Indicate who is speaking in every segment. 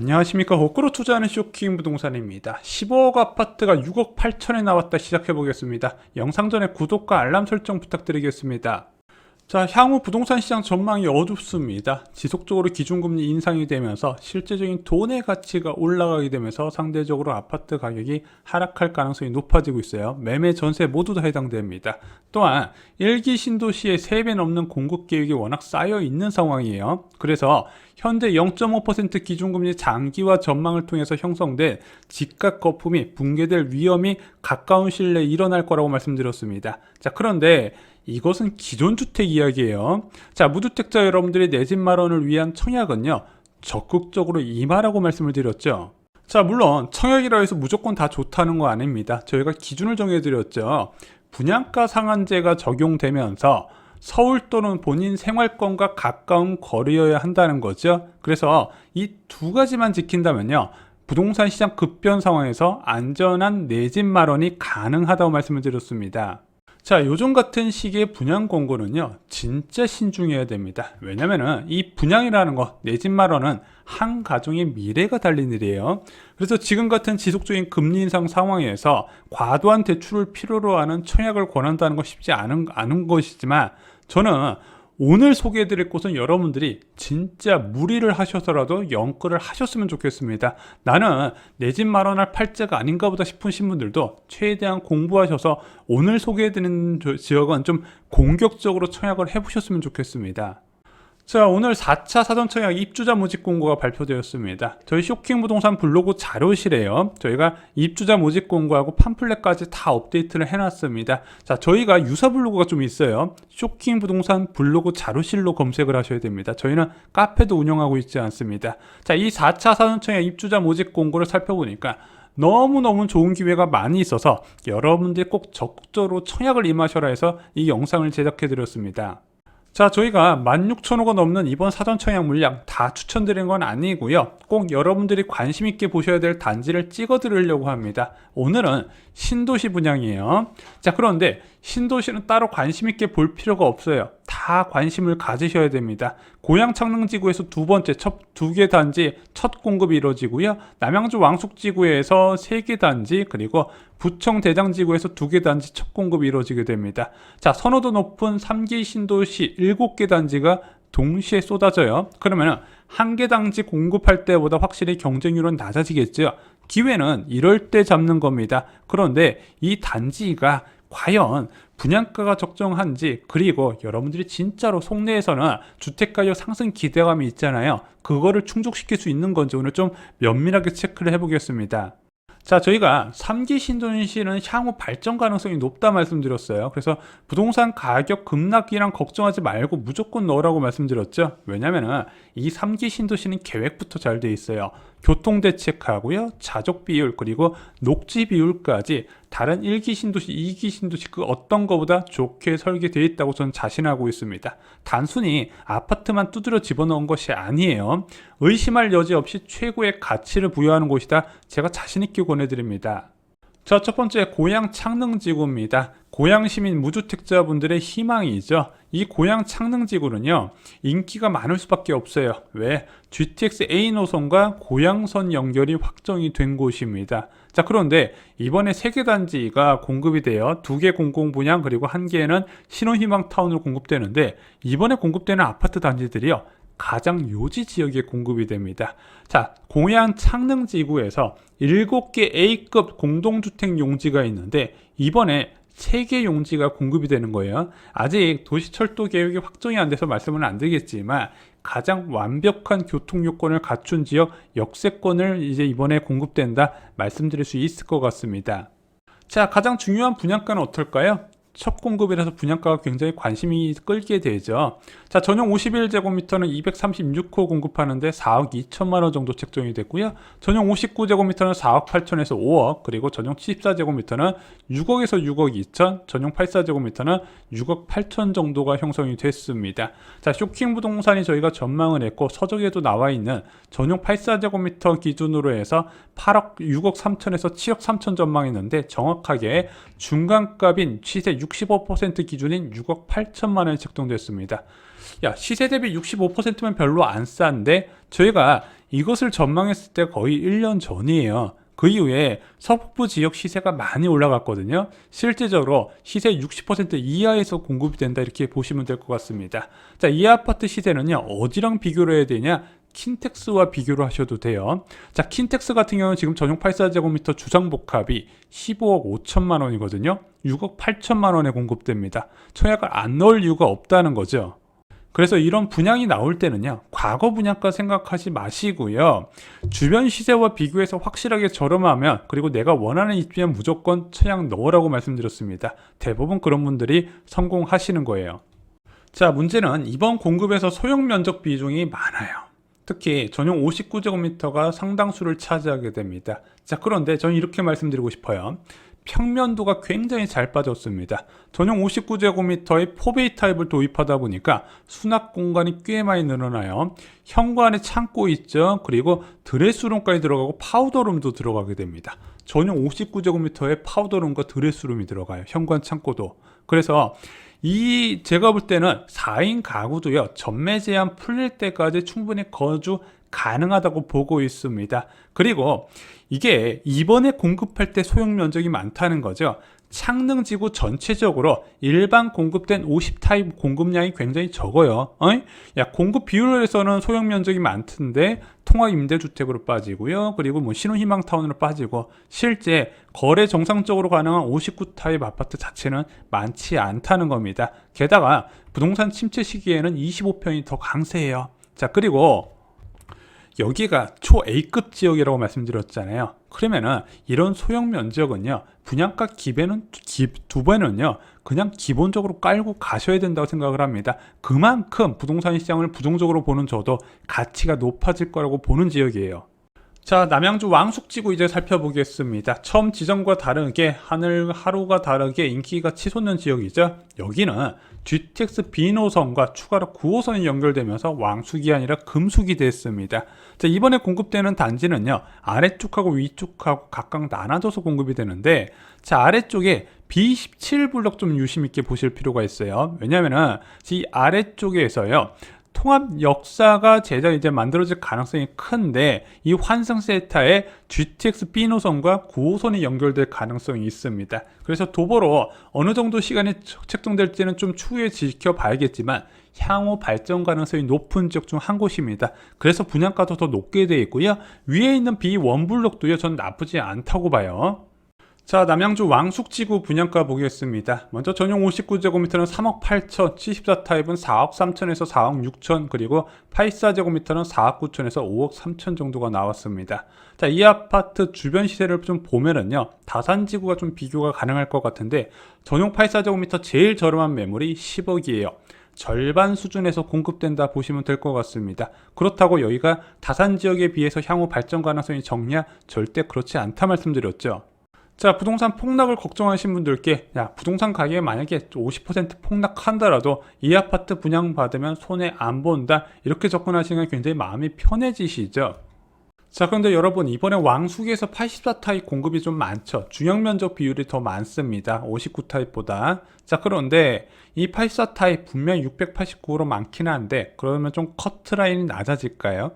Speaker 1: 안녕하십니까. 거꾸로 투자하는 쇼킹 부동산입니다. 15억 아파트가 6억 8천에 나왔다. 시작해 보겠습니다. 영상 전에 구독과 알람 설정 부탁드리겠습니다. 자, 향후 부동산 시장 전망이 어둡습니다. 지속적으로 기준금리 인상이 되면서 실제적인 돈의 가치가 올라가게 되면서 상대적으로 아파트 가격이 하락할 가능성이 높아지고 있어요. 매매, 전세 모두 다 해당됩니다. 또한 1기 신도시의 3배 넘는 공급 계획이 워낙 쌓여 있는 상황이에요. 그래서 현재 0.5% 기준금리 장기화 전망을 통해서 형성된 집값 거품이 붕괴될 위험이 가까운 시일 내에 일어날 거라고 말씀드렸습니다. 자, 그런데 이것은 기존 주택 이야기예요. 자, 무주택자 여러분들이 내 집 마련을 위한 청약은요, 적극적으로 임하라고 말씀을 드렸죠. 자, 물론 청약이라 해서 무조건 다 좋다는 거 아닙니다. 저희가 기준을 정해드렸죠. 분양가 상한제가 적용되면서 서울 또는 본인 생활권과 가까운 거리여야 한다는 거죠. 그래서 이 두 가지만 지킨다면요, 부동산 시장 급변 상황에서 안전한 내 집 마련이 가능하다고 말씀을 드렸습니다. 자, 요즘 같은 시기의 분양 공고는요, 진짜 신중해야 됩니다. 왜냐면은 이 분양이라는 거, 내 집 마련은 한 가정의 미래가 달린 일이에요. 그래서 지금 같은 지속적인 금리 인상 상황에서 과도한 대출을 필요로 하는 청약을 권한다는 거 쉽지 않은 것이지만, 저는 오늘 소개해드릴 곳은 여러분들이 진짜 무리를 하셔서라도 연끌을 하셨으면 좋겠습니다. 나는 내 집 마련할 팔자가 아닌가 보다 싶으신 분들도 최대한 공부하셔서 오늘 소개해드리는 지역은 좀 공격적으로 청약을 해보셨으면 좋겠습니다. 자, 오늘 4차 사전청약 입주자 모집 공고가 발표되었습니다. 저희 쇼킹 부동산 블로그 자료실에요, 저희가 입주자 모집 공고하고 팜플렛까지 다 업데이트를 해놨습니다. 자, 저희가 유사 블로그가 좀 있어요. 쇼킹 부동산 블로그 자료실로 검색을 하셔야 됩니다. 저희는 카페도 운영하고 있지 않습니다. 자, 이 4차 사전청약 입주자 모집 공고를 살펴보니까 너무너무 좋은 기회가 많이 있어서 여러분들이 꼭 적극적으로 청약을 임하셔라 해서 이 영상을 제작해 드렸습니다. 자, 저희가 16,000호가 넘는 이번 사전 청약 물량 다 추천드리는 건 아니고요, 꼭 여러분들이 관심 있게 보셔야 될 단지를 찍어 드리려고 합니다. 오늘은 신도시 분양이에요. 자, 그런데 신도시는 따로 관심 있게 볼 필요가 없어요. 다 관심을 가지셔야 됩니다. 고양 창릉지구에서 두 번째 두 개 단지 첫 공급이 이루어지고요, 남양주 왕숙지구에서 3개 단지, 그리고 부청 대장지구에서 2개 단지 첫 공급이 이루어지게 됩니다. 자, 선호도 높은 3기 신도시 7개 단지가 동시에 쏟아져요. 그러면 한 개 단지 공급할 때보다 확실히 경쟁률은 낮아지겠죠. 기회는 이럴 때 잡는 겁니다. 그런데 이 단지가 과연 분양가가 적정한지, 그리고 여러분들이 진짜로 속내에서는 주택가격 상승 기대감이 있잖아요. 그거를 충족시킬 수 있는 건지 오늘 좀 면밀하게 체크를 해보겠습니다. 자, 저희가 3기 신도시는 향후 발전 가능성이 높다 말씀드렸어요. 그래서 부동산 가격 급락이랑 걱정하지 말고 무조건 넣으라고 말씀드렸죠. 왜냐면은 이 3기 신도시는 계획부터 잘 돼 있어요. 교통대책하고요, 자족 비율, 그리고 녹지 비율까지 다른 1기 신도시, 2기 신도시 그 어떤 것보다 좋게 설계되어 있다고 저는 자신하고 있습니다. 단순히 아파트만 두드려 집어넣은 것이 아니에요. 의심할 여지 없이 최고의 가치를 부여하는 곳이다, 제가 자신있게 권해드립니다. 자, 첫 번째 고양 창릉지구입니다. 고양 시민 무주택자분들의 희망이죠. 이 고양 창릉지구는요, 인기가 많을 수밖에 없어요. 왜? GTX A 노선과 고양선 연결이 확정이 된 곳입니다. 자, 그런데 이번에 3개 단지가 공급이 돼요. 2개 공공분양, 그리고 1개는 신혼희망타운으로 공급되는데, 이번에 공급되는 아파트 단지들이요, 가장 요지 지역에 공급이 됩니다. 자, 고양 창릉지구에서 7개 A급 공동주택 용지가 있는데, 이번에 3개 용지가 공급이 되는 거예요. 아직 도시철도 계획이 확정이 안 돼서 말씀은 안 드리겠지만, 가장 완벽한 교통 요건을 갖춘 지역 역세권을 이제 이번에 공급된다 말씀드릴 수 있을 것 같습니다. 자, 가장 중요한 분양가는 어떨까요? 첫 공급이라서 분양가가 굉장히 관심이 끌게 되죠. 자, 전용 51제곱미터는 236호 공급하는데 4억 2천만 원 정도 책정이 됐고요. 전용 59제곱미터는 4억 8천에서 5억, 그리고 전용 74제곱미터는 6억에서 6억 2천, 전용 84제곱미터는 6억 8천 정도가 형성이 됐습니다. 자, 쇼킹 부동산이 저희가 전망을 했고 서적에도 나와 있는 전용 84제곱미터 기준으로 해서 6억 3천에서 7억 3천 전망했는데, 정확하게 중간값인 시세 65% 기준인 6억 8천만 원이 책정됐습니다. 야, 시세 대비 65%면 별로 안 싼데 저희가 이것을 전망했을 때 거의 1년 전이에요. 그 이후에 서북부 지역 시세가 많이 올라갔거든요. 실제적으로 시세 60% 이하에서 공급이 된다 이렇게 보시면 될 것 같습니다. 자, 이 아파트 시세는요, 어디랑 비교를 해야 되냐? 킨텍스와 비교를 하셔도 돼요. 자, 킨텍스 같은 경우는 지금 전용 84제곱미터 주상복합이 15억 5천만 원이거든요. 6억 8천만 원에 공급됩니다. 청약을 안 넣을 이유가 없다는 거죠. 그래서 이런 분양이 나올 때는요, 과거 분양가 생각하지 마시고요, 주변 시세와 비교해서 확실하게 저렴하면, 그리고 내가 원하는 입지면 무조건 청약 넣으라고 말씀드렸습니다. 대부분 그런 분들이 성공하시는 거예요. 자, 문제는 이번 공급에서 소형 면적 비중이 많아요. 특히 전용 59제곱미터가 상당수를 차지하게 됩니다. 자, 그런데 저는 이렇게 말씀드리고 싶어요. 평면도가 굉장히 잘 빠졌습니다. 전용 59제곱미터의 4베이 타입을 도입하다 보니까 수납 공간이 꽤 많이 늘어나요. 현관에 창고 있죠. 그리고 드레스룸까지 들어가고 파우더룸도 들어가게 됩니다. 전용 59제곱미터에 파우더룸과 드레스룸이 들어가요. 현관 창고도. 그래서 제가 볼 때는 4인 가구도요, 전매 제한 풀릴 때까지 충분히 거주 가능하다고 보고 있습니다. 그리고 이게 이번에 공급할 때 소형 면적이 많다는 거죠. 창릉지구 전체적으로 일반 공급된 50타입 공급량이 굉장히 적어요. 야, 공급 비율에서는 소형 면적이 많던데 통합 임대주택으로 빠지고요. 그리고 뭐 신혼희망타운으로 빠지고, 실제 거래 정상적으로 가능한 59타입 아파트 자체는 많지 않다는 겁니다. 게다가 부동산 침체 시기에는 25평이 더 강세예요. 자, 그리고 여기가 초 A급 지역이라고 말씀드렸잖아요. 그러면은 이런 소형 면적은요, 분양가 두 배는요, 그냥 기본적으로 깔고 가셔야 된다고 생각을 합니다. 그만큼 부동산 시장을 부정적으로 보는 저도 가치가 높아질 거라고 보는 지역이에요. 자, 남양주 왕숙지구 이제 살펴보겠습니다. 처음 지정과 다르게 하루가 다르게 인기가 치솟는 지역이죠. 여기는 GTX B노선과 추가로 9호선이 연결되면서 왕숙이 아니라 금숙이 됐습니다. 자, 이번에 공급되는 단지는요, 아래쪽하고 위쪽하고 각각 나눠져서 공급이 되는데, 자, 아래쪽에 B17블럭 좀 유심 있게 보실 필요가 있어요. 왜냐면은 이 아래쪽에서요, 통합 역사가 이제 만들어질 가능성이 큰데, 이 환승세타에 GTX B노선과 9호선이 연결될 가능성이 있습니다. 그래서 도보로 어느 정도 시간이 책정될지는 좀 추후에 지켜봐야겠지만 향후 발전 가능성이 높은 지역 중 한 곳입니다. 그래서 분양가도 더 높게 되어 있고요. 위에 있는 B1블록도요, 전 나쁘지 않다고 봐요. 자, 남양주 왕숙지구 분양가 보겠습니다. 먼저 전용 59제곱미터는 3억 8천, 74타입은 4억 3천에서 4억 6천, 그리고 84제곱미터는 4억 9천에서 5억 3천 정도가 나왔습니다. 자, 이 아파트 주변 시세를 좀 보면은요, 다산지구가 좀 비교가 가능할 것 같은데, 전용 84제곱미터 제일 저렴한 매물이 10억이에요. 절반 수준에서 공급된다 보시면 될 것 같습니다. 그렇다고 여기가 다산 지역에 비해서 향후 발전 가능성이 적냐? 절대 그렇지 않다 말씀드렸죠. 자, 부동산 폭락을 걱정하신 분들께, 야, 부동산 가격이 만약에 50% 폭락한다라도 이 아파트 분양받으면 손해 안 본다, 이렇게 접근하시면 굉장히 마음이 편해지시죠. 자, 그런데 여러분, 이번에 왕숙에서 84타입 공급이 좀 많죠. 중형 면적 비율이 더 많습니다. 59타입보다. 자, 그런데 이 84타입 분명히 689로 많긴 한데, 그러면 좀 커트라인이 낮아질까요?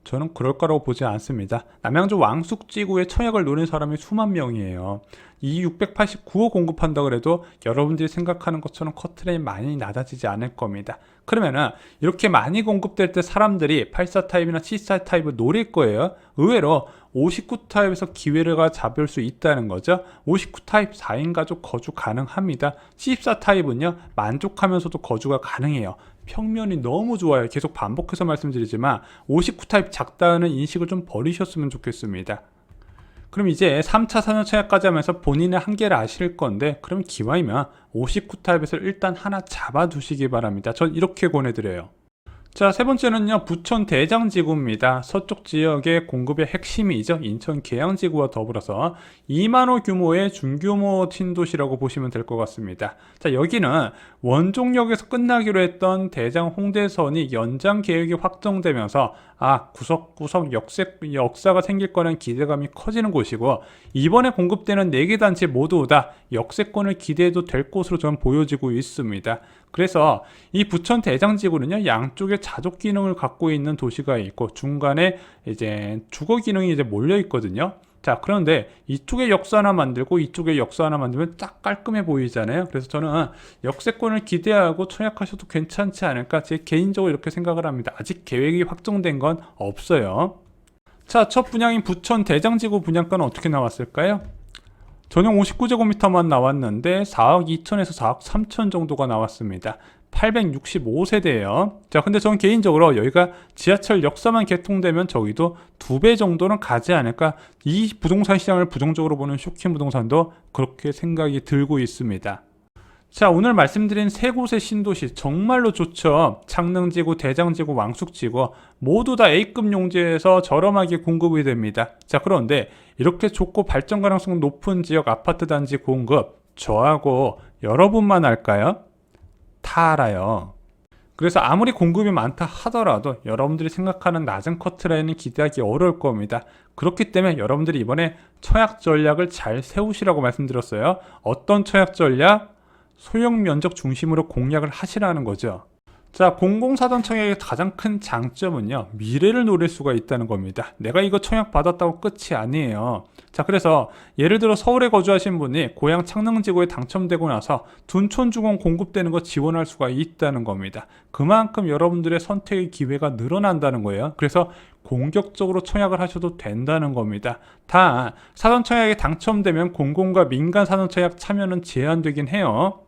Speaker 1: 저는 그럴 거라고 보지 않습니다. 남양주 왕숙지구에 청약을 노린 사람이 수만 명이에요. 이 689호 공급한다 그래도 여러분들이 생각하는 것처럼 커트라인 많이 낮아지지 않을 겁니다. 그러면은 이렇게 많이 공급될 때 사람들이 84타입이나 74타입을 노릴 거예요. 의외로 59타입에서 기회를 잡을 수 있다는 거죠. 59타입 4인 가족 거주 가능합니다. 74타입은요, 만족하면서도 거주가 가능해요. 평면이 너무 좋아요. 계속 반복해서 말씀드리지만 59타입 작다는 인식을 좀 버리셨으면 좋겠습니다. 그럼 이제 3차 산업청약까지 하면서 본인의 한계를 아실 건데, 그럼 기왕이면 59타입에서 일단 하나 잡아두시기 바랍니다. 전 이렇게 권해드려요. 자, 세 번째는요, 부천 대장지구입니다. 서쪽 지역의 공급의 핵심이죠. 인천 계양지구와 더불어서 2만호 규모의 중규모 신도시라고 보시면 될 것 같습니다. 자, 여기는 원종역에서 끝나기로 했던 대장 홍대선이 연장 계획이 확정되면서 구석구석 역사가 생길 거라는 기대감이 커지는 곳이고, 이번에 공급되는 4개 단지 모두 다 역세권을 기대해도 될 것으로 저는 보여지고 있습니다. 그래서 이 부천 대장지구는요, 양쪽에 자족 기능을 갖고 있는 도시가 있고 중간에 이제 주거 기능이 이제 몰려 있거든요. 자, 그런데 이쪽에 역수 하나 만들고 이쪽에 역수 하나 만들면 딱 깔끔해 보이잖아요. 그래서 저는 역세권을 기대하고 청약하셔도 괜찮지 않을까, 제 개인적으로 이렇게 생각을 합니다. 아직 계획이 확정된 건 없어요. 자, 첫 분양인 부천 대장지구 분양가는 어떻게 나왔을까요? 전용 59제곱미터만 나왔는데 4억 2천에서 4억 3천 정도가 나왔습니다. 865세대예요. 자, 근데 저는 개인적으로 여기가 지하철 역사만 개통되면 저기도 2배 정도는 가지 않을까, 이 부동산 시장을 부정적으로 보는 쇼킹 부동산도 그렇게 생각이 들고 있습니다. 자, 오늘 말씀드린 세 곳의 신도시 정말로 좋죠. 창릉지구, 대장지구, 왕숙지구 모두 다 A급 용지에서 저렴하게 공급이 됩니다. 자, 그런데 이렇게 좋고 발전 가능성 높은 지역 아파트 단지 공급, 저하고 여러분만 알까요? 다 알아요. 그래서 아무리 공급이 많다 하더라도 여러분들이 생각하는 낮은 커트라인은 기대하기 어려울 겁니다. 그렇기 때문에 여러분들이 이번에 청약 전략을 잘 세우시라고 말씀드렸어요. 어떤 청약 전략? 소형 면적 중심으로 공략을 하시라는 거죠. 자, 공공사전 청약의 가장 큰 장점은요, 미래를 노릴 수가 있다는 겁니다. 내가 이거 청약 받았다고 끝이 아니에요. 자, 그래서 예를 들어 서울에 거주하신 분이 고향 창릉지구에 당첨되고 나서 둔촌주공 공급되는 거 지원할 수가 있다는 겁니다. 그만큼 여러분들의 선택의 기회가 늘어난다는 거예요. 그래서 공격적으로 청약을 하셔도 된다는 겁니다. 다 사전 청약에 당첨되면 공공과 민간 사전 청약 참여는 제한되긴 해요.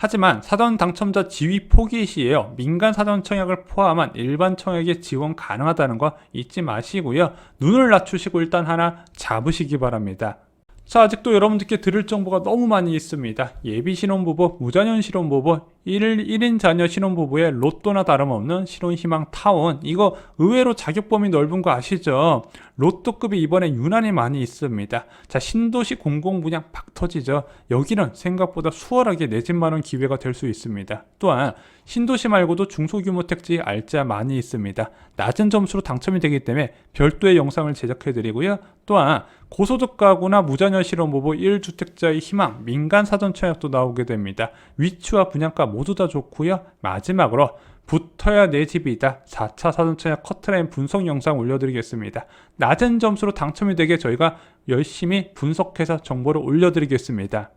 Speaker 1: 하지만 사전 당첨자 지위 포기 시에요, 민간 사전 청약을 포함한 일반 청약에 지원 가능하다는 거 잊지 마시고요. 눈을 낮추시고 일단 하나 잡으시기 바랍니다. 자, 아직도 여러분들께 들을 정보가 너무 많이 있습니다. 예비 신혼부부, 무자녀 신혼부부, 1인 자녀 신혼부부의 로또나 다름없는 신혼희망 타운, 이거 의외로 자격 범위 넓은 거 아시죠? 로또급이 이번에 유난히 많이 있습니다. 자, 신도시 공공분양 박 터지죠. 여기는 생각보다 수월하게 내 집 마련 기회가 될 수 있습니다. 또한 신도시 말고도 중소규모 택지 알짜 많이 있습니다. 낮은 점수로 당첨이 되기 때문에 별도의 영상을 제작해 드리고요. 또한 고소득 가구나 무자녀 실혼부부 1주택자의 희망 민간 사전 청약도 나오게 됩니다. 위치와 분양가 모두 다 좋고요. 마지막으로 붙어야 내 집이다 4차 사전 청약 커트라인 분석 영상 올려드리겠습니다. 낮은 점수로 당첨이 되게 저희가 열심히 분석해서 정보를 올려드리겠습니다.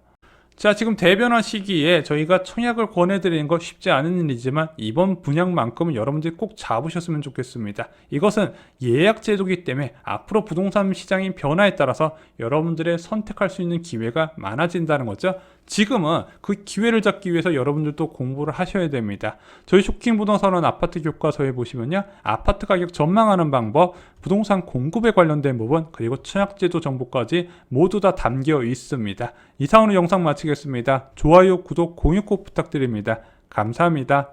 Speaker 1: 자, 지금 대변화 시기에 저희가 청약을 권해드리는 거 쉽지 않은 일이지만 이번 분양만큼은 여러분들이 꼭 잡으셨으면 좋겠습니다. 이것은 예약 제도이기 때문에 앞으로 부동산 시장의 변화에 따라서 여러분들의 선택할 수 있는 기회가 많아진다는 거죠. 지금은 그 기회를 잡기 위해서 여러분들도 공부를 하셔야 됩니다. 저희 쇼킹 부동산원 아파트 교과서에 보시면요, 아파트 가격 전망하는 방법, 부동산 공급에 관련된 부분, 그리고 청약제도 정보까지 모두 다 담겨 있습니다. 이상으로 영상 마치겠습니다. 좋아요, 구독, 공유 꼭 부탁드립니다. 감사합니다.